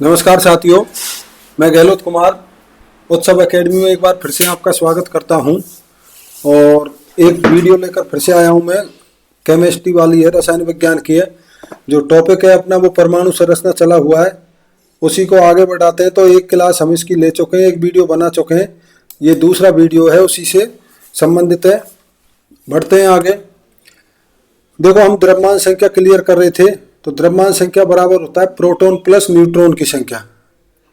नमस्कार साथियों, मैं गहलोत कुमार उत्सव एकेडमी में एक बार फिर से आपका स्वागत करता हूं और एक वीडियो लेकर फिर से आया हूं। मैं केमिस्ट्री वाली है, रसायन विज्ञान की है। जो टॉपिक है अपना वो परमाणु संरचना चला हुआ है, उसी को आगे बढ़ाते हैं। तो एक क्लास हम इसकी ले चुके हैं, एक वीडियो बना चुके हैं, ये दूसरा वीडियो है उसी से संबंधित है। बढ़ते हैं आगे। देखो, हम द्रव्यमान संख्या क्लियर कर रहे थे। तो द्रव्यमान संख्या बराबर होता है प्रोटॉन प्लस न्यूट्रॉन की संख्या।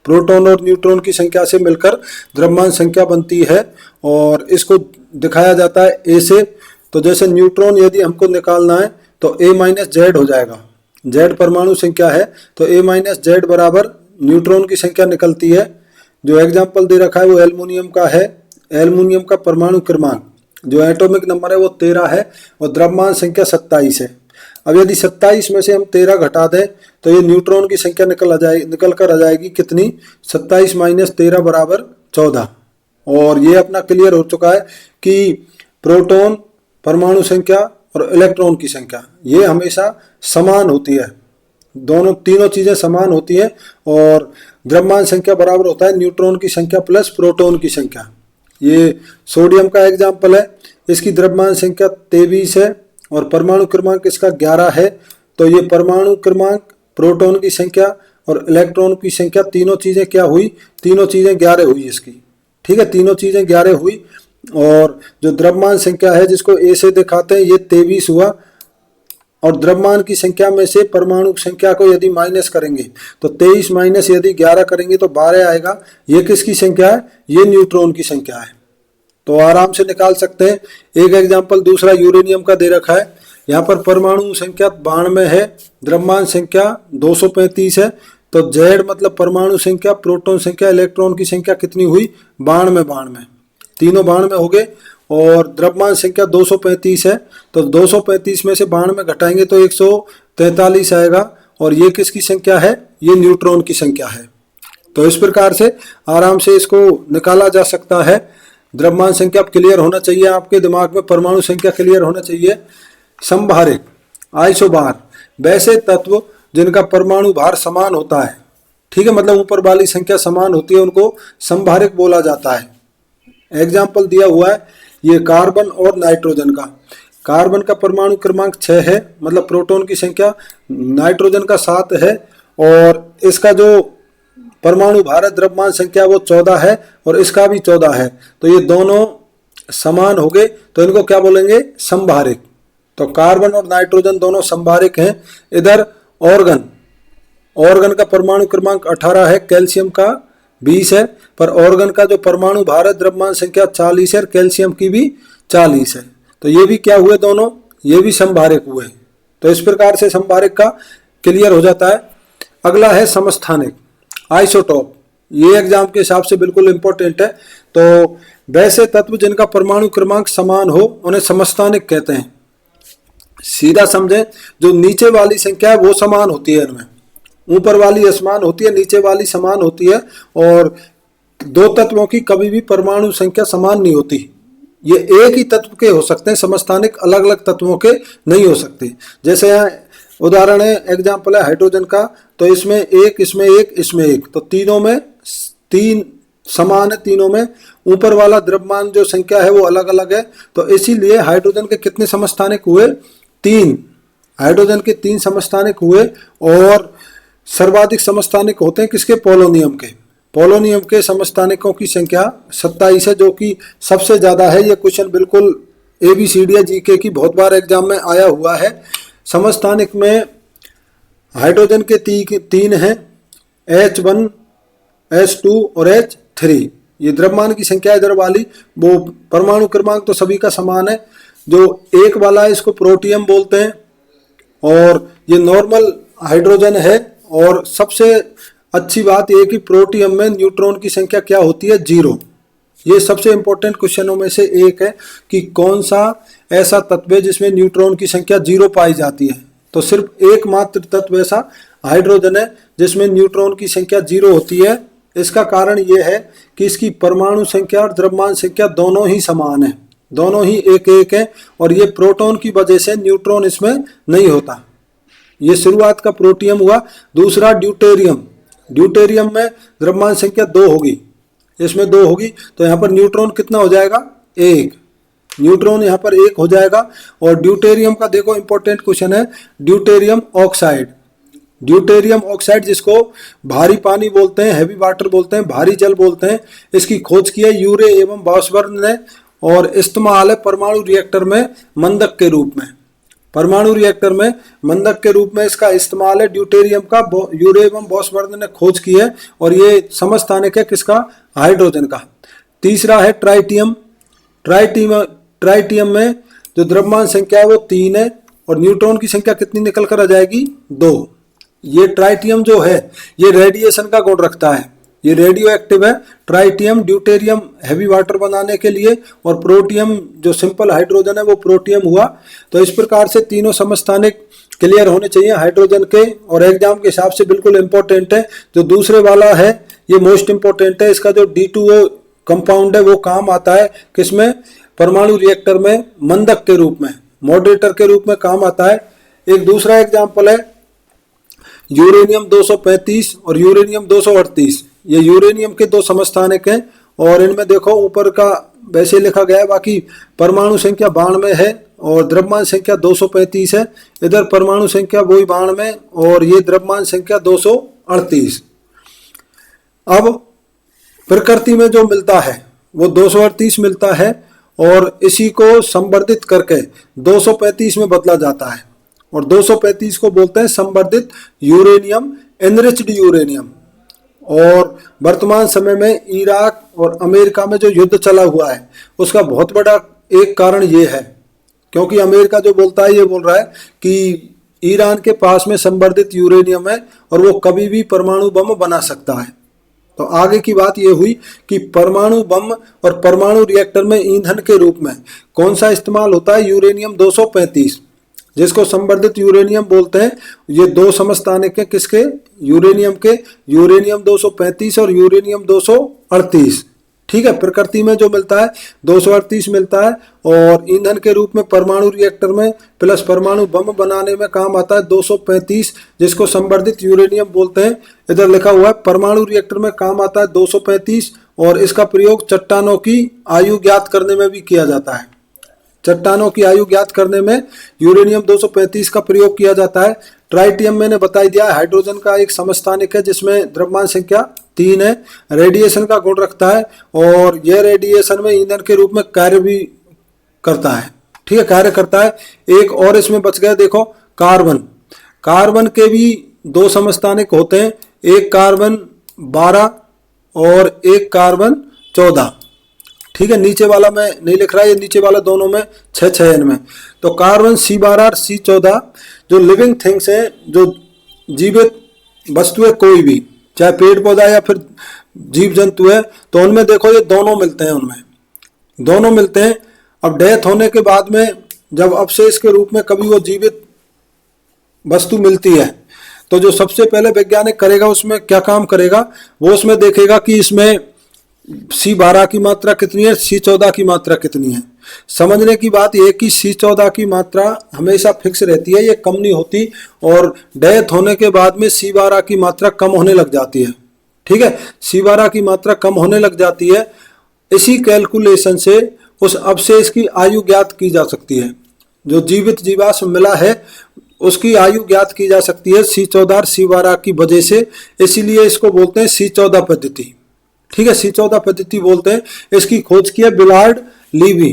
प्रोटॉन और न्यूट्रॉन की संख्या से मिलकर द्रव्यमान संख्या बनती है और इसको दिखाया जाता है ए से। तो जैसे न्यूट्रॉन यदि हमको निकालना है तो ए माइनस जेड हो जाएगा। जेड परमाणु संख्या है तो ए माइनस जेड बराबर न्यूट्रॉन की संख्या निकलती है। जो एग्जाम्पल दे रखा है वो एल्युमिनियम का है। एल्युमिनियम का परमाणु क्रमांक जो एटॉमिक नंबर है वो 13 है और द्रव्यमान संख्या 27 है। अब यदि 27 में से हम 13 घटा दें तो ये न्यूट्रॉन की संख्या निकल कर आ जाएगी कितनी, 27 माइनस 13 बराबर 14। और ये अपना क्लियर हो चुका है कि प्रोटॉन परमाणु संख्या और इलेक्ट्रॉन की संख्या ये हमेशा समान होती है। तीनों चीजें समान होती हैं और द्रव्यमान संख्या बराबर होता है न्यूट्रॉन की संख्या प्लस प्रोटॉन की संख्या। ये सोडियम का एग्जाम्पल है। इसकी द्रव्यमान संख्या 23 है और परमाणु क्रमांक इसका 11 है। तो ये परमाणु क्रमांक, प्रोटॉन की संख्या और इलेक्ट्रॉन की संख्या तीनों चीजें क्या हुई, तीनों चीजें 11 हुई इसकी। ठीक है, तीनों चीजें 11 हुई। और जो द्रव्यमान संख्या है जिसको ए से दिखाते हैं ये 23 हुआ। और द्रव्यमान की संख्या में से परमाणु संख्या को यदि माइनस करेंगे तो 23 माइनस यदि 11 करेंगे तो 12 आएगा। ये किसकी संख्या है, ये न्यूट्रॉन की संख्या है। तो आराम से निकाल सकते हैं। एक एग्जाम्पल दूसरा यूरेनियम का दे रखा है। यहाँ पर परमाणु संख्या 92 है, द्रव्यमान संख्या 235 है। तो जेड मतलब परमाणु संख्या, प्रोटॉन संख्या, इलेक्ट्रॉन की संख्या कितनी हुई, 92। तीनों 92 हो गए और द्रव्यमान संख्या 235 है। तो 235 में से 92 घटाएंगे तो 143 आएगा। और ये किसकी संख्या है, ये न्यूट्रॉन की संख्या है। तो इस प्रकार से आराम से इसको निकाला जा सकता है। द्रव्यमान संख्या क्लियर होना चाहिए आपके दिमाग में, परमाणु संख्या क्लियर होना चाहिए। संभारिक आइसोबार वैसे तत्व जिनका परमाणु भार समान होता है। ठीक है, मतलब ऊपर वाली संख्या समान होती है, उनको संभारिक बोला जाता है। एग्जाम्पल दिया हुआ है ये कार्बन और नाइट्रोजन का। कार्बन का परमाणु क्रमांक 6 है, मतलब प्रोटॉन की संख्या। नाइट्रोजन का 7 है और इसका जो परमाणु भार द्रव्यमान संख्या वो 14 है और इसका भी 14 है। तो ये दोनों समान हो गए, तो इनको क्या बोलेंगे, संभारिक। तो कार्बन और नाइट्रोजन दोनों संभारिक हैं। इधर ऑर्गन का परमाणु क्रमांक 18 है, कैल्शियम का 20 है। पर ऑर्गन का जो परमाणु भार है द्रव्यमान संख्या 40 है और कैल्शियम की भी 40 है। तो ये भी क्या हुए, दोनों ये भी संभारिक हुए। तो इस प्रकार से संभारिक का क्लियर हो जाता है। अगला है समस्थानिक आइसोटोप। ये एग्जाम के हिसाब से बिल्कुल इंपॉर्टेंट है। तो वैसे तत्व जिनका परमाणु क्रमांक समान हो उन्हें समस्थानिक कहते हैं। सीधा समझें, जो नीचे वाली संख्या है वो समान होती है, इनमें ऊपर वाली असमान होती है, नीचे वाली समान होती है। और दो तत्वों की कभी भी परमाणु संख्या समान नहीं होती। ये एक ही तत्व के हो सकते हैं, समस्थानिक अलग अलग तत्वों के नहीं हो सकते। जैसे यहाँ उदाहरण है, एग्जाम्पल है हाइड्रोजन का। तो इसमें एक, इसमें एक, इसमें एक, तो तीनों में 3 समान है। तीनों में ऊपर वाला द्रव्यमान जो संख्या है वो अलग अलग है। तो इसीलिए हाइड्रोजन के कितने समस्थानिक हुए, 3। हाइड्रोजन के 3 समस्थानिक हुए। और सर्वाधिक समस्थानिक होते हैं किसके, पोलोनियम के। पोलोनियम के समस्थानिकों की संख्या 27 है, जो कि सबसे ज्यादा है। ये क्वेश्चन बिल्कुल ABCD या GK की बहुत बार एग्जाम में आया हुआ है। समस्थानिक में हाइड्रोजन के 3 हैं, H1, H2 और H3। ये द्रव्यमान की संख्या इधर वाली, वो परमाणु क्रमांक तो सभी का समान है। जो एक वाला है इसको प्रोटियम बोलते हैं और ये नॉर्मल हाइड्रोजन है। और सबसे अच्छी बात यह कि प्रोटियम में न्यूट्रॉन की संख्या क्या होती है, 0। ये सबसे इंपॉर्टेंट क्वेश्चनों में से एक है कि कौन सा ऐसा तत्व है जिसमें न्यूट्रॉन की संख्या 0 पाई जाती है। तो सिर्फ एकमात्र तत्व ऐसा हाइड्रोजन है जिसमें न्यूट्रॉन की संख्या 0 होती है। इसका कारण यह है कि इसकी परमाणु संख्या और द्रव्यमान संख्या दोनों ही समान है, दोनों ही एक एक है। और ये प्रोटॉन की वजह से न्यूट्रॉन इसमें नहीं होता। ये शुरुआत का प्रोटियम हुआ। दूसरा ड्यूटेरियम, ड्यूटेरियम में द्रव्यमान संख्या 2 होगी, इसमें 2 होगी, तो यहाँ पर न्यूट्रॉन कितना हो जाएगा, 1। न्यूट्रॉन यहाँ पर 1 हो जाएगा। और ड्यूटेरियम का देखो इंपॉर्टेंट क्वेश्चन है, ड्यूटेरियम ऑक्साइड। ड्यूटेरियम ऑक्साइड जिसको भारी पानी बोलते हैं, हैवी वाटर बोलते हैं, भारी जल बोलते हैं, इसकी खोज की है यूरे एवं बॉसबर्न ने और इस्तेमाल है परमाणु रिएक्टर में मंदक के रूप में। परमाणु रिएक्टर में मंदक के रूप में इसका इस्तेमाल है ड्यूटेरियम का। यूरे एवं बॉसबर्न ने खोज की है और ये समस्थानिक है किसका, हाइड्रोजन का। तीसरा है ट्राइटियम। ट्राइटियम में जो द्रव्यमान संख्या है वो 3 है और न्यूट्रॉन की संख्या कितनी निकल कर आ जाएगी, 2। ये ट्राइटियम जो है ये रेडिएशन का गुण रखता है, ये रेडियो एक्टिव है। ट्राइटियम ड्यूटेरियम हैवी वाटर बनाने के लिए और प्रोटियम जो सिंपल हाइड्रोजन है वो प्रोटियम हुआ। तो इस प्रकार से तीनों समस्थानिक क्लियर होने चाहिए हाइड्रोजन के, और एग्जाम के हिसाब से बिल्कुल इंपॉर्टेंट है। जो दूसरे वाला है ये मोस्ट इंपॉर्टेंट है, इसका जो D2O कंपाउंड है वो काम आता है किसमें, परमाणु रिएक्टर में मंदक के रूप में, मॉडरेटर के रूप में काम आता है। एक दूसरा एग्जाम्पल है यूरेनियम 235 और यूरेनियम 238। ये यूरेनियम के 2 समस्थानिक हैं और इनमें देखो ऊपर का वैसे लिखा गया है, बाकी परमाणु संख्या 92 है और द्रव्यमान संख्या 235 है। इधर परमाणु संख्या वही 92 और ये द्रव्यमान संख्या 238। अब प्रकृति में जो मिलता है वो 238 मिलता है और इसी को संवर्धित करके 235 में बदला जाता है और 235 को बोलते हैं संवर्धित यूरेनियम, एनरिच्ड यूरेनियम। और वर्तमान समय में इराक और अमेरिका में जो युद्ध चला हुआ है उसका बहुत बड़ा एक कारण ये है, क्योंकि अमेरिका जो बोलता है ये बोल रहा है कि ईरान के पास में संवर्धित यूरेनियम है और वो कभी भी परमाणु बम बना सकता है। तो आगे की बात ये हुई कि परमाणु बम और परमाणु रिएक्टर में ईंधन के रूप में कौन सा इस्तेमाल होता है, यूरेनियम 235, जिसको संवर्धित यूरेनियम बोलते हैं। ये 2 समस्थानिक हैं किसके, यूरेनियम के, यूरेनियम 235 और यूरेनियम 238। ठीक है, प्रकृति में जो मिलता है 238 मिलता है और ईंधन के रूप में परमाणु रिएक्टर में प्लस परमाणु बम बनाने में काम आता है 235, जिसको संवर्धित यूरेनियम बोलते हैं। इधर लिखा हुआ है परमाणु रिएक्टर में काम आता है 235 और इसका प्रयोग चट्टानों की आयु ज्ञात करने में भी किया जाता है। चट्टानों की आयु ज्ञात करने में यूरेनियम 235 का प्रयोग किया जाता है। ट्राइटियम मैंने बता दिया, हाइड्रोजन का एक समस्थानिक है जिसमें द्रव्यमान संख्या 3 है, रेडिएशन का गुण रखता है और यह रेडिएशन में ईंधन के रूप में कार्य भी करता है। ठीक है, कार्य करता है। एक और इसमें बच गया, देखो कार्बन। कार्बन के भी 2 समस्थानिक होते हैं, एक कार्बन 12 और एक कार्बन 14। ठीक है, नीचे वाला मैं नहीं लिख रहा, ये नीचे वाला दोनों में 6 है इनमें। तो कार्बन C12 और C14 जो लिविंग थिंग्स हैं, जो जीवित वस्तु है कोई भी, चाहे पेड़ पौधा या फिर जीव जंतु है, तो उनमें देखो ये दोनों मिलते हैं, उनमें दोनों मिलते हैं। अब डेथ होने के बाद में जब अवशेष के रूप में कभी वो जीवित वस्तु मिलती है तो जो सबसे पहले वैज्ञानिक करेगा उसमें क्या काम करेगा, वो उसमें देखेगा कि इसमें C12 की मात्रा कितनी है, C14 की मात्रा कितनी है। समझने की बात यह कि C14 की मात्रा हमेशा फिक्स रहती है, ये कम नहीं होती और डेथ होने के बाद में C12 की मात्रा कम होने लग जाती है। ठीक है, C12 की मात्रा कम होने लग जाती है। इसी कैलकुलेशन से उस अवशेष की आयु ज्ञात की जा सकती है। जो जीवित जीवाश्म मिला है उसकी आयु ज्ञात की जा सकती है C14 और C12 की वजह से, इसीलिए इसको बोलते हैं C14 पद्धति। ठीक है, C14 पद्धति बोलते हैं। इसकी खोज की है बिलार्ड लीवी।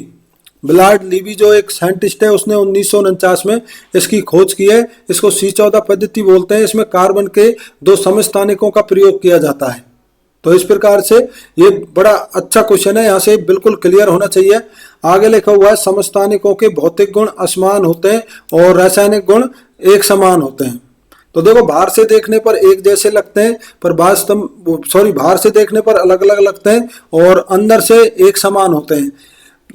बिलार्ड लीवी जो एक साइंटिस्ट है उसने 1949 में इसकी खोज की है। इसको C14 पद्धति बोलते हैं। इसमें कार्बन के 2 समस्थानिकों का प्रयोग किया जाता है। तो इस प्रकार से ये बड़ा अच्छा क्वेश्चन है, यहाँ से बिल्कुल क्लियर होना चाहिए। आगे लिखा हुआ है समस्थानिकों के भौतिक गुण असमान होते हैं और रासायनिक गुण एक समान होते हैं। तो देखो बाहर से देखने पर एक जैसे लगते हैं पर बाहर से देखने पर अलग अलग लगते हैं और अंदर से एक समान होते हैं।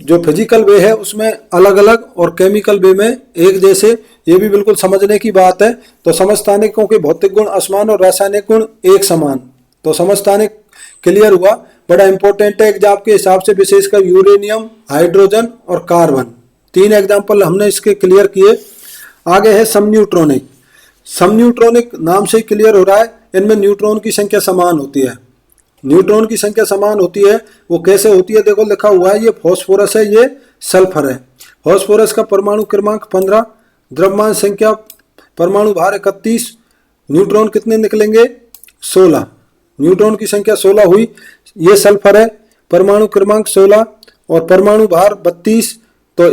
जो फिजिकल वे है उसमें अलग अलग और केमिकल वे में एक जैसे, ये भी बिल्कुल समझने की बात है। तो समस्थानिकों के भौतिक गुण असमान और रासायनिक गुण एक समान। तो समस्थानिक क्लियर हुआ, बड़ा इंपॉर्टेंट है एग्जाम के हिसाब से, विशेषकर यूरेनियम, हाइड्रोजन और कार्बन। 3 एग्जाम्पल हमने इसके क्लियर किए। आगे है समन्यूट्रॉनिक। समन्यूट्रॉनिक नाम से क्लियर हो रहा है, इनमें न्यूट्रॉन की संख्या समान होती है। न्यूट्रॉन की संख्या समान होती है, वो कैसे होती है, देखो लिखा हुआ है, ये फास्फोरस है, ये सल्फर है। फास्फोरस का परमाणु क्रमांक 15, द्रव्यमान संख्या, परमाणु भार 31, न्यूट्रॉन कितने निकलेंगे 16, न्यूट्रॉन की संख्या 16 हुई। ये सल्फर है, परमाणु क्रमांक 16 और परमाणु भार 32, तो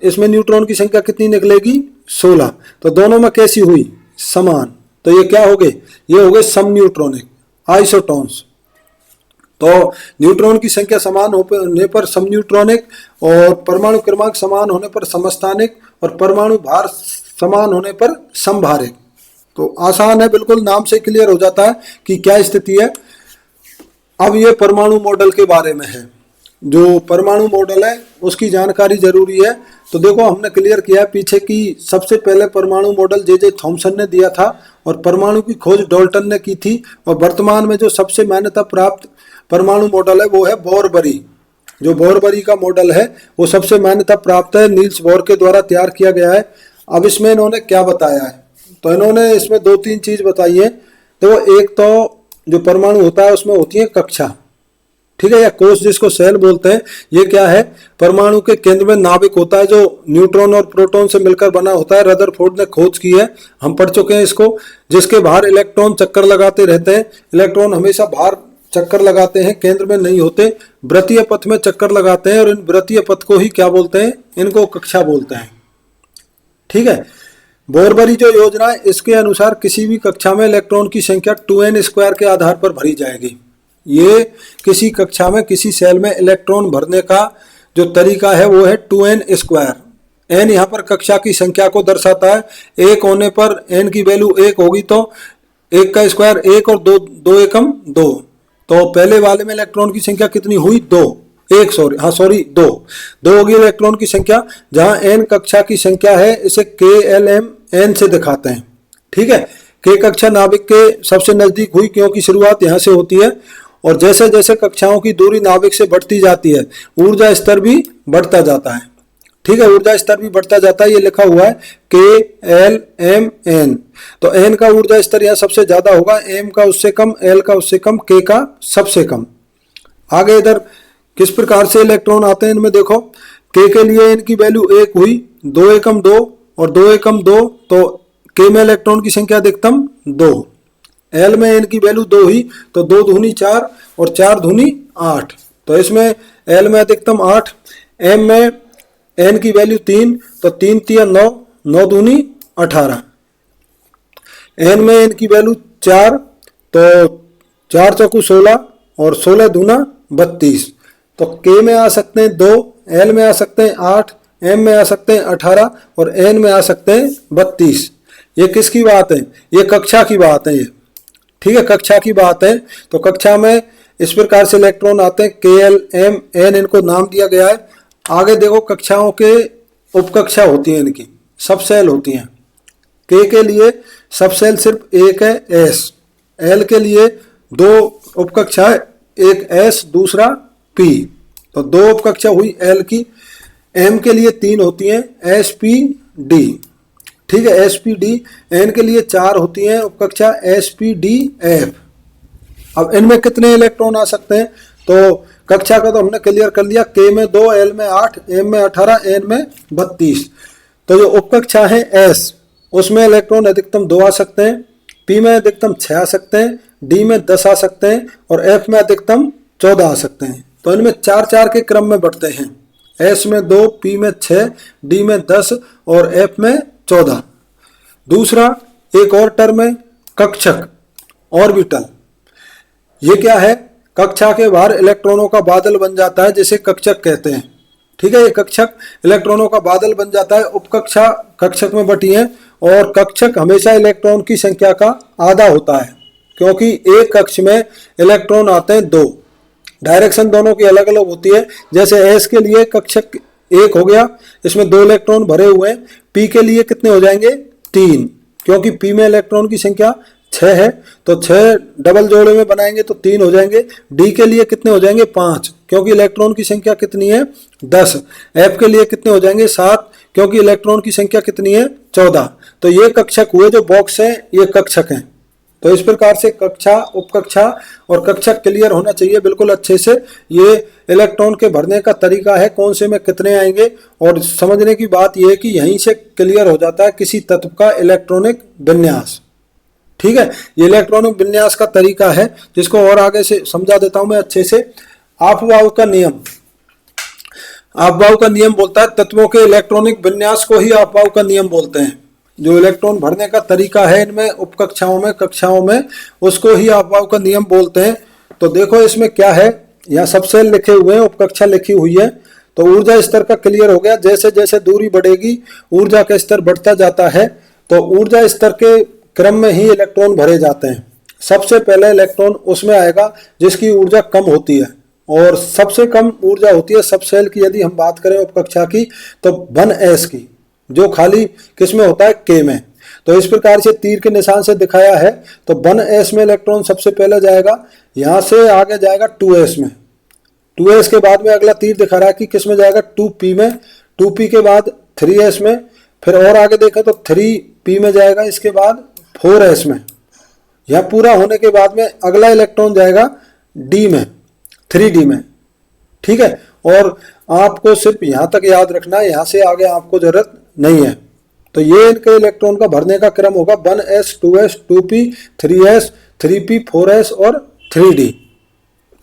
इसमें न्यूट्रॉन की संख्या कितनी निकलेगी 16। तो दोनों में कैसी हुई, समान, तो ये क्या हो गए, ये हो गए सम न्यूट्रॉनिक आइसोटोन्स। तो न्यूट्रॉन की संख्या समान होने पर सम न्यूट्रॉनिक, और परमाणु क्रमांक समान होने पर समस्थानिक, और परमाणु भार समान होने पर समभारिक। तो आसान है, बिल्कुल नाम से क्लियर हो जाता है कि क्या स्थिति है। अब ये परमाणु मॉडल के बारे में है, जो परमाणु मॉडल है उसकी जानकारी जरूरी है। तो देखो हमने क्लियर किया पीछे की सबसे पहले परमाणु मॉडल जे थॉमसन ने दिया था, और परमाणु की खोज डाल्टन ने की थी, और वर्तमान में जो सबसे मान्यता प्राप्त परमाणु मॉडल है वो है बोरबरी। जो बोरबरी का मॉडल है वो सबसे मान्यता प्राप्त है, नील्स बोर के द्वारा तैयार किया गया है। अब इसमें इन्होंने क्या बताया है, तो इन्होंने इसमें 2-3 चीज बताई है। तो एक तो जो परमाणु होता है उसमें होती है कक्षा, ठीक है, या कोश जिसको सेल बोलते हैं। ये क्या है, परमाणु के केंद्र में नाभिक होता है जो न्यूट्रॉन और प्रोटॉन से मिलकर बना होता है। रदरफोर्ड ने खोज की है, हम पढ़ चुके हैं इसको, जिसके बाहर इलेक्ट्रॉन चक्कर लगाते रहते हैं। इलेक्ट्रॉन हमेशा बाहर चक्कर लगाते हैं, केंद्र में नहीं होते, वृत्तीय पथ में चक्कर लगाते हैं, और इन वृत्तीय पथ को ही क्या बोलते हैं, इनको कक्षा बोलते हैं, ठीक है। बोरबरी जो योजना है इसके अनुसार किसी भी कक्षा में इलेक्ट्रॉन की संख्या 2n² के आधार पर भरी जाएगी। ये किसी कक्षा में किसी सेल में इलेक्ट्रॉन भरने का जो तरीका है वो है 2n²। n यहाँ पर कक्षा की संख्या को दर्शाता है। 1 होने पर n की वैल्यू 1 होगी, तो 1 का स्क्वायर 1 और 2 एकम 2। तो पहले वाले में इलेक्ट्रॉन की संख्या कितनी हुई 2 होगी इलेक्ट्रॉन की संख्या। जहां n कक्षा की संख्या है इसे KLMN से दिखाते हैं, ठीक है। K कक्षा नाभिक के सबसे नजदीक हुई क्योंकि शुरुआत यहां से होती है, और जैसे जैसे कक्षाओं की दूरी नाभिक से बढ़ती जाती है ऊर्जा स्तर भी बढ़ता जाता है, ठीक है, ऊर्जा स्तर भी बढ़ता जाता है। ये लिखा हुआ है KLMN। तो N का ऊर्जा स्तर यहाँ सबसे ज्यादा होगा, M का उससे कम, L का उससे कम, K का सबसे कम। आगे इधर किस प्रकार से इलेक्ट्रॉन आते हैं इनमें देखो, K के लिए N की वैल्यू 1 हुई, 2 एकम 2 और 2 एकम 2, तो K में इलेक्ट्रॉन की संख्या अधिकतम 2। L में N की वैल्यू 2 हुई, तो 2 दूनी 4 और 4 दूनी 8, तो इसमें L में अधिकतम 8। M में N की वैल्यू 3, तो 3 तिया 9, 9 दूनी 18। N में N की वैल्यू 4, तो 4 चौकू 16 और 16 दूना 32। तो K में आ सकते हैं 2, L में आ सकते हैं 8, M में आ सकते हैं 18 और N में आ सकते हैं 32। ये किसकी बात है, ये कक्षा की बात है, ये ठीक है, कक्षा की बात है। तो कक्षा में इस प्रकार से इलेक्ट्रॉन आते हैं, KLMN इनको नाम दिया गया है। आगे देखो कक्षाओं के उपकक्षा होती हैं, इनकी सब सेल होती हैं। K के लिए सब सेल सिर्फ एक है S, L के लिए 2 उपकक्षा है, एक S दूसरा P, तो 2 उपकक्षा हुई L की। M के लिए 3 होती हैं, SPD, ठीक है, SPD। N के लिए 4 होती हैं उपकक्षा, SPDF। अब इनमें कितने इलेक्ट्रॉन आ सकते हैं, तो कक्षा का तो हमने क्लियर कर लिया, K में 2, L में 8, M में 18, N में 32। तो जो उपकक्षा है S, उसमें इलेक्ट्रॉन अधिकतम 2 आ सकते हैं, P में अधिकतम 6 आ सकते हैं, D में 10 आ सकते हैं और F में अधिकतम 14 आ सकते हैं। तो इनमें 4-4 के क्रम में बढ़ते हैं, S में 2, P में 6, D में 10 और F में 14। दूसरा एक और टर्म है कक्षक, ऑर्बिटल। ये क्या है, कक्षा के बाहर इलेक्ट्रॉनों का बादल बन जाता है, जिसे कक्षक कहते हैं, ठीक है। ये कक्षक इलेक्ट्रॉनों का बादल बन जाता है, उपकक्षा कक्षक में बटी है, और कक्षक हमेशा इलेक्ट्रॉन की संख्या का आधा होता है, क्योंकि एक कक्ष में इलेक्ट्रॉन आते हैं 2, डायरेक्शन दोनों की अलग अलग होती है। जैसे S के लिए कक्षक 1 हो गया, इसमें 2 इलेक्ट्रॉन भरे हुए हैं। P के लिए कितने हो जाएंगे 3, क्योंकि P में इलेक्ट्रॉन की संख्या 6 है, तो 6 डबल जोड़े में बनाएंगे तो 3 हो जाएंगे। D के लिए कितने हो जाएंगे 5, क्योंकि इलेक्ट्रॉन की संख्या कितनी है 10। F के लिए कितने हो जाएंगे 7, क्योंकि इलेक्ट्रॉन की संख्या कितनी है 14। तो ये कक्षक हुए, जो बॉक्स है ये कक्षक हैं, तो इस प्रकार से कक्षा, उपकक्षा और कक्षा क्लियर होना चाहिए बिल्कुल अच्छे से। ये इलेक्ट्रॉन के भरने का तरीका है, कौन से में कितने आएंगे। और समझने की बात यह है कि यहीं से क्लियर हो जाता है किसी तत्व का इलेक्ट्रॉनिक विन्यास। ठीक है, ये इलेक्ट्रॉनिक विन्यास का तरीका है, जिसको और आगे से समझा देता हूं मैं अच्छे से। ऑफबाउ का नियम, ऑफबाउ का नियम बोलता है तत्वों के इलेक्ट्रॉनिक विन्यास को ही ऑफबाउ का नियम बोलते हैं। जो इलेक्ट्रॉन भरने का तरीका है इनमें उपकक्षाओं में, कक्षाओं में, उसको ही ऑफबाउ का नियम बोलते हैं। तो देखो इसमें क्या है, यहाँ सब सेल लिखे हुए हैं, उपकक्षा लिखी हुई है। तो ऊर्जा स्तर का क्लियर हो गया। जैसे जैसे दूरी बढ़ेगी ऊर्जा का स्तर बढ़ता जाता है। तो ऊर्जा स्तर के क्रम में ही इलेक्ट्रॉन भरे जाते हैं। सबसे पहले इलेक्ट्रॉन उसमें आएगा जिसकी ऊर्जा कम होती है, और सबसे कम ऊर्जा होती है सब सेल की। यदि हम बात करें उपकक्षा की तो 1s की, जो खाली किस में होता है, k में। तो इस प्रकार से तीर के निशान से दिखाया है। तो 1s में इलेक्ट्रॉन सबसे पहले जाएगा, यहां से आगे जाएगा 2s में, 2s के बाद में अगला तीर दिखा रहा है कि किस में जाएगा, 2p में, 2p के बाद 3s में, फिर और आगे देखें तो 3p में जाएगा, इसके बाद 4s में। यह पूरा होने के बाद में अगला इलेक्ट्रॉन जाएगा d में, 3d में। ठीक है, और आपको सिर्फ यहां तक याद रखना है, यहां से आगे आपको जरूरत नहीं है। तो ये इनके इलेक्ट्रॉन का भरने का क्रम होगा 1s, 2s, 2p, 3s, 3p, 4s और 3d।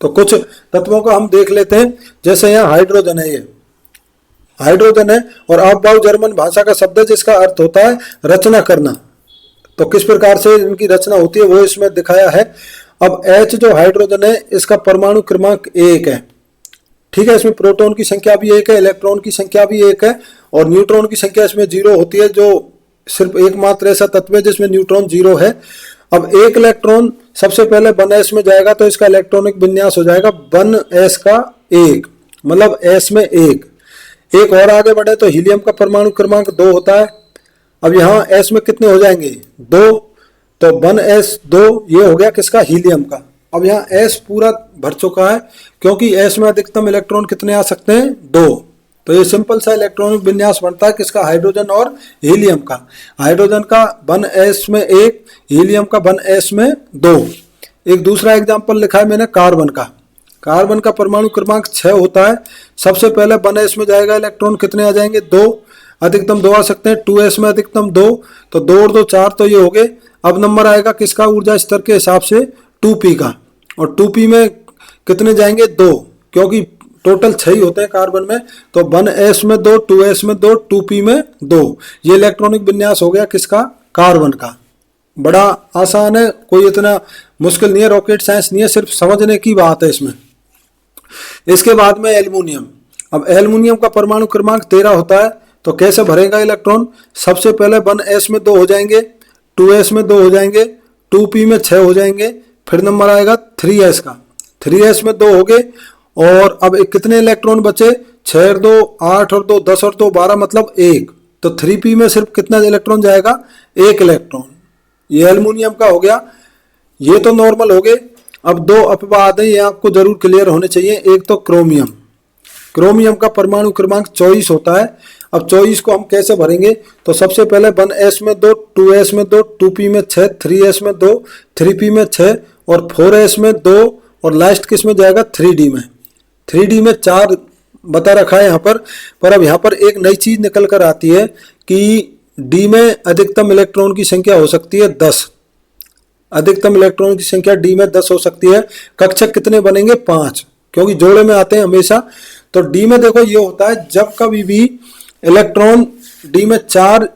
तो कुछ तत्वों का हम देख लेते हैं। जैसे यहाँ हाइड्रोजन है, ये हाइड्रोजन है, और ऑफबाउ जर्मन भाषा का शब्द है जिसका अर्थ होता है रचना करना। तो किस प्रकार से इनकी रचना होती है वो इसमें दिखाया है। अब H जो हाइड्रोजन है इसका परमाणु क्रमांक 1 है। ठीक है, इसमें प्रोटॉन की संख्या भी 1 है, इलेक्ट्रॉन की संख्या भी 1 है, और न्यूट्रॉन की संख्या इसमें 0 होती है, जो सिर्फ एकमात्र ऐसा तत्व है जिसमें न्यूट्रॉन 0 है। अब एक इलेक्ट्रॉन सबसे पहले 1s में जाएगा तो इसका इलेक्ट्रॉनिक विन्यास हो जाएगा 1s का 1, मतलब s में 1। एक और आगे बढ़े तो हीलियम का परमाणु क्रमांक 2 होता है। अब यहाँ s में कितने हो जाएंगे, 2, तो 1s 2 ये हो गया किसका, हीलियम का। अब यहाँ s पूरा भर चुका है, क्योंकि s में अधिकतम इलेक्ट्रॉन कितने आ सकते हैं, 2। तो ये सिंपल सा इलेक्ट्रॉनिक विन्यास बनता है किसका, हाइड्रोजन और हीलियम का। हाइड्रोजन का 1s में 1, हीलियम का 1s में 2। एक दूसरा एग्जांपल लिखा है मैंने कार्बन का। कार्बन का परमाणु क्रमांक 6 होता है। सबसे पहले 1s में जाएगा इलेक्ट्रॉन, कितने आ जाएंगे, 2, अधिकतम 2 आ सकते हैं। 2s में अधिकतम 2, तो 2 और 2 4, तो ये हो गए। अब नंबर आएगा किसका, ऊर्जा स्तर के हिसाब से 2p का, और 2p में कितने जाएंगे, 2, क्योंकि टोटल 6 ही होते हैं कार्बन में। तो 1s में 2, 2s में 2, 2p में 2। ये इलेक्ट्रॉनिक विन्यास हो गया किसका, कार्बन का। बड़ा आसान है, कोई इतना मुश्किल नहीं है, रॉकेट साइंस नहीं है, सिर्फ समझने की बात है इसमें। इसके बाद में एल्युमिनियम। अब एल्युमिनियम का परमाणु क्रमांक 13 होता है। तो कैसे भरेगा इलेक्ट्रॉन, सबसे पहले 1s में 2 हो जाएंगे, 2s में 2 हो जाएंगे, 2p में 6 हो जाएंगे, फिर नंबर आएगा 3s का, 3s में 2 हो गए। और अब कितने इलेक्ट्रॉन बचे, 6 और 2 8 और 2 10 और 2 12, मतलब 1। तो 3p में सिर्फ कितना इलेक्ट्रॉन जाएगा, 1 इलेक्ट्रॉन। ये एल्युमिनियम का हो गया। ये तो नॉर्मल हो गए। अब 2 अपवाद है, ये आपको जरूर क्लियर होने चाहिए। एक तो क्रोमियम, क्रोमियम का परमाणु क्रमांक 24 होता है। अब 24 को हम कैसे भरेंगे, तो सबसे पहले 1s में 2, 2s में 2, 2p में 6, 3s में 2, 3p में 6 और 4s में 2, और लास्ट किस में जाएगा, 3d में। 3d में 4 बता रखा है यहाँ पर अब यहाँ पर एक नई चीज निकल कर आती है कि d में अधिकतम इलेक्ट्रॉन की संख्या हो सकती है 10। अधिकतम इलेक्ट्रॉन की संख्या d में 10 हो सकती है। कक्षक कितने बनेंगे, 5, क्योंकि जोड़े में आते हैं हमेशा। तो d में देखो ये होता है, जब कभी भी इलेक्ट्रॉन d में 4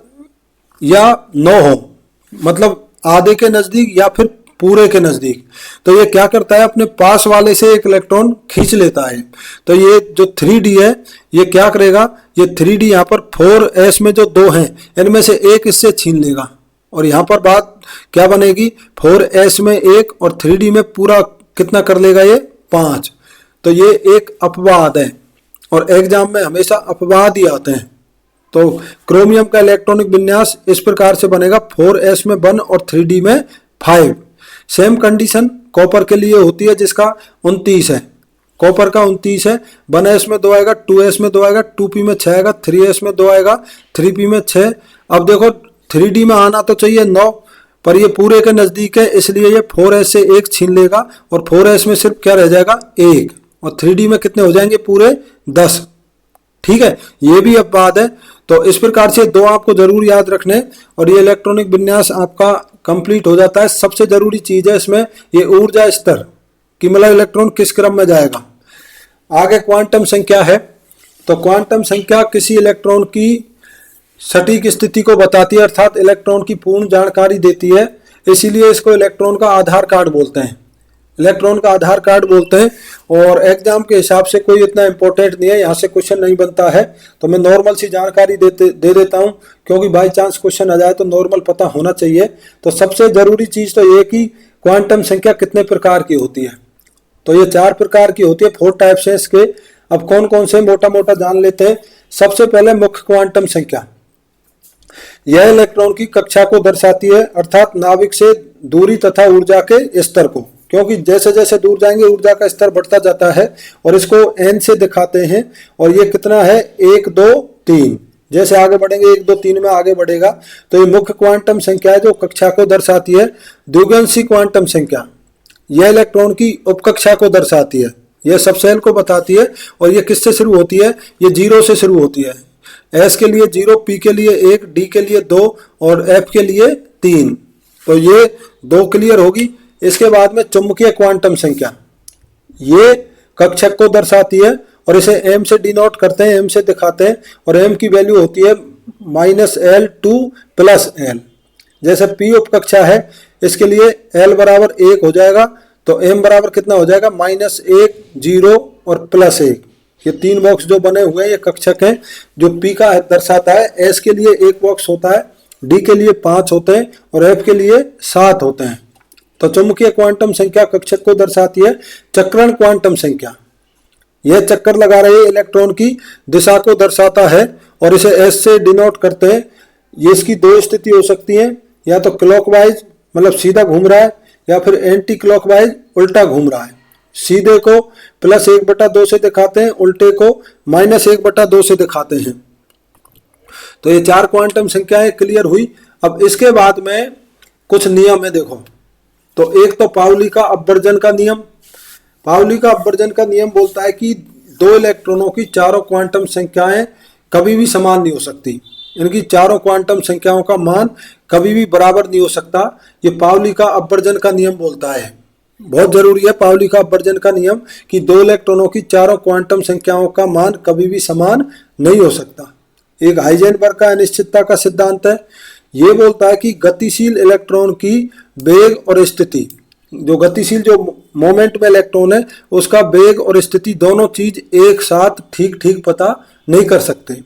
या 9 हो, मतलब आधे के नजदीक या फिर पूरे के नजदीक, तो ये क्या करता है, अपने पास वाले से एक इलेक्ट्रॉन खींच लेता है। तो ये जो 3d है ये क्या करेगा, ये 3d यहाँ पर 4s में जो 2 हैं इनमें से एक इससे छीन लेगा, और यहाँ पर बात क्या बनेगी, 4s में 1 और 3d में पूरा कितना कर लेगा, ये 5। तो ये एक अपवाद है, और एग्जाम में हमेशा अपवाद ही आते हैं। तो क्रोमियम का इलेक्ट्रॉनिक विन्यास इस प्रकार से बनेगा, 4s में 1 और 3d में 5। सेम कंडीशन कॉपर के लिए होती है, जिसका 29 है। कॉपर का 29 है। 1s में 2 आएगा, 2s में 2 आएगा, 2p में 6 आएगा, 3s में 2 आएगा, 3p में 6। अब देखो 3d में आना तो चाहिए 9, पर ये पूरे के नजदीक है, इसलिए ये 4s से 1 छीन लेगा और 4s में सिर्फ क्या रह जाएगा 1, और 3D में कितने हो जाएंगे पूरे 10। ठीक है, ये भी अब बात है। तो इस प्रकार से 2 आपको जरूर याद रखने, और ये इलेक्ट्रॉनिक विन्यास आपका कंप्लीट हो जाता है। सबसे जरूरी चीज है इसमें ये ऊर्जा स्तर कि मतलब इलेक्ट्रॉन किस क्रम में जाएगा। आगे क्वांटम संख्या है, तो क्वांटम संख्या किसी इलेक्ट्रॉन की सटीक स्थिति को बताती है, अर्थात इलेक्ट्रॉन की पूर्ण जानकारी देती है, इसीलिए इसको इलेक्ट्रॉन का आधार कार्ड बोलते हैं। इलेक्ट्रॉन का आधार कार्ड बोलते हैं, और एग्जाम के हिसाब से कोई इतना इंपॉर्टेंट नहीं है, यहाँ से क्वेश्चन नहीं बनता है, तो मैं नॉर्मल सी जानकारी दे देता हूँ, क्योंकि बाई चांस क्वेश्चन आ जाए तो नॉर्मल पता होना चाहिए। तो सबसे जरूरी चीज तो ये कि क्वांटम संख्या कितने प्रकार की होती है, तो ये 4 प्रकार की होती है, 4 टाइप्स है इसके। अब कौन कौन से मोटा मोटा जान लेते हैं। सबसे पहले मुख्य क्वांटम संख्या, यह इलेक्ट्रॉन की कक्षा को दर्शाती है, अर्थात नाभिक से दूरी तथा ऊर्जा के स्तर को, क्योंकि जैसे जैसे दूर जाएंगे ऊर्जा का स्तर बढ़ता जाता है, और इसको n से दिखाते हैं, और ये कितना है 1 2 3, जैसे आगे बढ़ेंगे 1 2 3 में आगे बढ़ेगा। तो ये मुख्य क्वांटम संख्या है जो कक्षा को दर्शाती है। द्विगुणसी क्वांटम संख्या, यह इलेक्ट्रॉन की उपकक्षा को दर्शाती है, यह सबसेल को बताती है, और ये किससे शुरू होती है, ये 0 से शुरू होती है। S के लिए 0, P के लिए 1, D के लिए 2 और F के लिए 3, तो ये 2 क्लियर होगी। इसके बाद में चुंबकीय क्वांटम संख्या, ये कक्षक को दर्शाती है, और इसे m से डिनोट करते हैं, m से दिखाते हैं, और m की वैल्यू होती है -L to +L। जैसे P उपकक्षा है, इसके लिए L बराबर 1 हो जाएगा, तो m बराबर कितना हो जाएगा -1 0 और +1। ये 3 बॉक्स जो बने हुए हैं ये कक्षक हैं, जो P का दर्शाता है। S के लिए 1 बॉक्स होता है, D के लिए 5 होते हैं, और F के लिए 7 होते हैं। तो चुंबकीय क्वांटम संख्या कक्षक को दर्शाती है। चक्रण क्वांटम संख्या, यह चक्कर लगा रहे इलेक्ट्रॉन की दिशा को दर्शाता है, और इसे S से डिनोट करते हैं। ये इसकी 2 स्थिति हो सकती है, या तो क्लॉकवाइज मतलब सीधा घूम रहा है, या फिर एंटी क्लॉकवाइज उल्टा घूम रहा है। सीधे को +1/2 से दिखाते हैं, उल्टे को -1/2 से दिखाते हैं। तो ये 4 क्वांटम संख्याएं क्लियर हुई। अब इसके बाद में कुछ नियम है, देखो। तो एक तो पाउली का अपवर्जन का नियम। पाउली का अपवर्जन का नियम बोलता है कि 2 इलेक्ट्रॉनों की चारों क्वांटम संख्याएं कभी भी समान नहीं हो सकती, इनकी चारों क्वांटम संख्याओं का मान कभी भी बराबर नहीं हो सकता। ये पाउली का अपवर्जन का नियम बोलता है। बहुत जरूरी है पाउली का अपवर्जन का नियम कि 2 इलेक्ट्रॉनों की चारों क्वांटम संख्याओं का मान कभी भी समान नहीं हो सकता। एक हाइजेनबर्ग का अनिश्चितता का सिद्धांत है, ये बोलता है कि गतिशील इलेक्ट्रॉन की वेग और स्थिति, जो गतिशील जो मोमेंट में इलेक्ट्रॉन है उसका वेग और स्थिति दोनों चीज एक साथ ठीक ठीक पता नहीं कर सकते।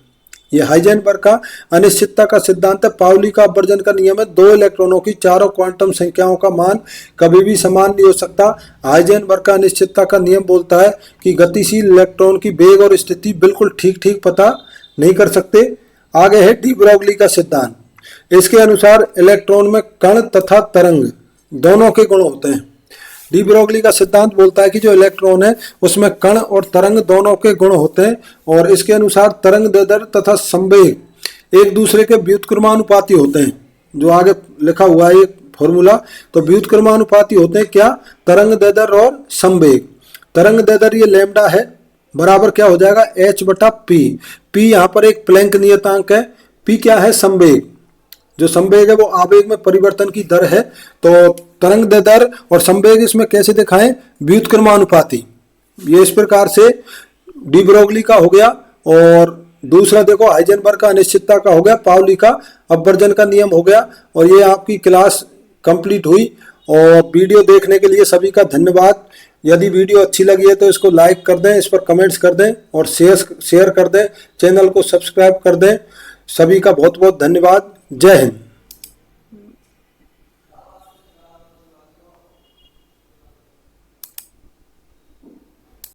ये हाइजेनबर्ग का अनिश्चितता का सिद्धांत है। पाउली का अपवर्जन का नियम है 2 इलेक्ट्रॉनों की चारों क्वांटम संख्याओं का मान कभी भी समान नहीं हो सकता। हाइजेनबर्ग का अनिश्चितता का नियम बोलता है कि गतिशील इलेक्ट्रॉन की वेग और स्थिति बिल्कुल ठीक ठीक पता नहीं कर सकते। आगे है डी ब्रोगली का सिद्धांत। इसके अनुसार इलेक्ट्रॉन में कण तथा तरंग दोनों के गुण होते हैं। डी ब्रोगली का सिद्धांत बोलता है कि जो इलेक्ट्रॉन है उसमें कण और तरंग दोनों के गुण होते हैं, और इसके अनुसार तरंग दैर्ध्य तथा संवेग एक दूसरे के व्युत्क्रमानुपाती होते हैं। जो आगे लिखा हुआ है फॉर्मूला, तो व्युत्क्रमानुपाती होते हैं क्या, तरंग दैर्ध्य और संवेग। तरंग दैर्ध्य ये लैम्डा है, बराबर क्या हो जाएगा h/p। p यहाँ पर एक प्लैंक नियतांक है। p क्या है, संवेग। जो संवेग है वो आवेग में परिवर्तन की दर है। तो तरंग दैर्ध्य और संवेग इसमें कैसे दिखाएं, व्युत्क्रमानुपाती। ये इस प्रकार से डी ब्रोगली का हो गया। और दूसरा देखो हाइजेनबर्ग का अनिश्चितता का हो गया, पाउली का अपवर्जन का नियम हो गया। और ये आपकी क्लास कंप्लीट हुई। और वीडियो देखने के लिए सभी का धन्यवाद। यदि वीडियो अच्छी लगी है तो इसको लाइक कर दें, इस पर कमेंट्स कर दें और शेयर कर दें, चैनल को सब्सक्राइब कर दें। सभी का बहुत बहुत धन्यवाद। जय हिंद।